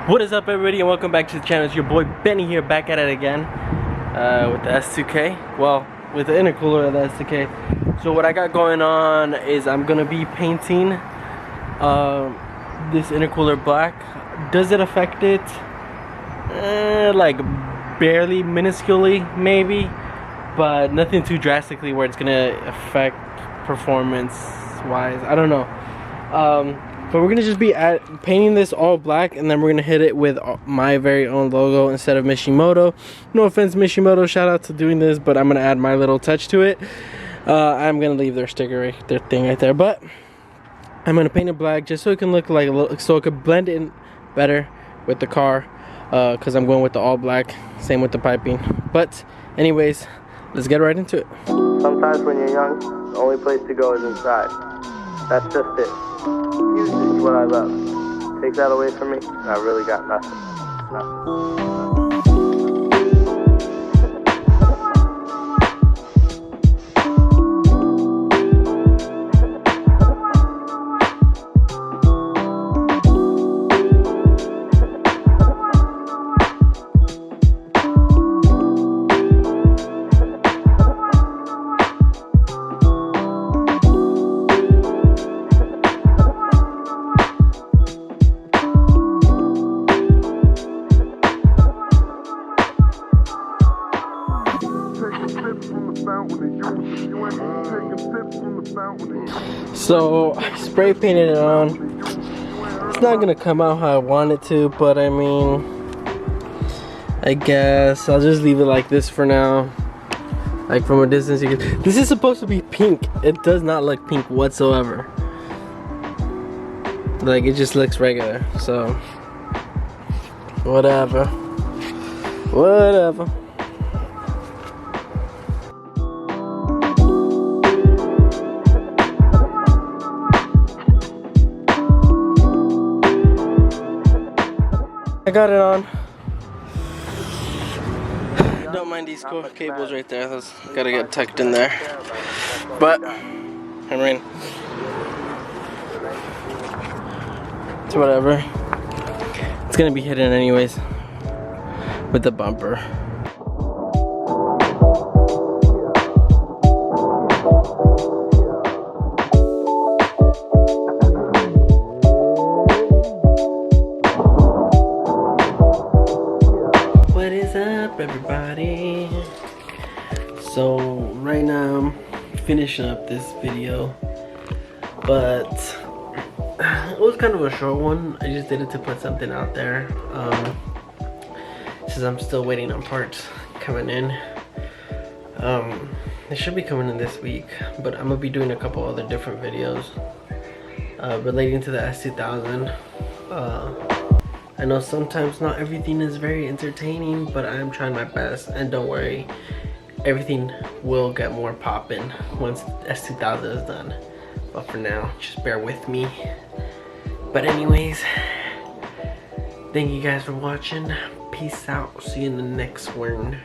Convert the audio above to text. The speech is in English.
What is up, everybody, and welcome back to the channel. It's your boy Benny here, back at it again with the S2K. Well, with the intercooler of the S2K. So what I got going on is I'm gonna be painting this intercooler black. Does it affect it? Like barely, minusculely, maybe, but nothing too drastically where it's gonna affect performance-wise. I don't know. But we're gonna just be painting this all black, and then we're gonna hit it with my very own logo instead of Mishimoto. No offense, Mishimoto, shout out to doing this, but I'm gonna add my little touch to it. I'm gonna leave their sticker, their thing right there, but I'm gonna paint it black just so it can look like a little, so it could blend in better with the car. Because I'm going with the all black, same with the piping. But anyways, let's get right into it. Sometimes when you're young, the only place to go is inside. That's just it. Music is what I love. Take that away from me, and I really got nothing. So I spray painted it on. It's not gonna come out how I want it to, but I mean, I guess I'll just leave it like this for now. Like from a distance, you can. This is supposed to be pink. It does not look pink whatsoever. Like it just looks regular. So whatever. Whatever. I got it on. Don't mind these cool cables right there. Those gotta get tucked in there. But I mean, it's whatever. It's gonna be hidden anyways with the bumper. What is up, everybody? So right now I'm finishing up this video, but it was kind of a short one. I just did it to put something out there, since I'm still waiting on parts coming in. They should be coming in this week, but I'm gonna be doing a couple other different videos relating to the S2000. I know sometimes not everything is very entertaining, but I'm trying my best, and don't worry, everything will get more poppin' once S2000 is done. But for now, just bear with me. But anyways, thank you guys for watching. Peace out. See you in the next one.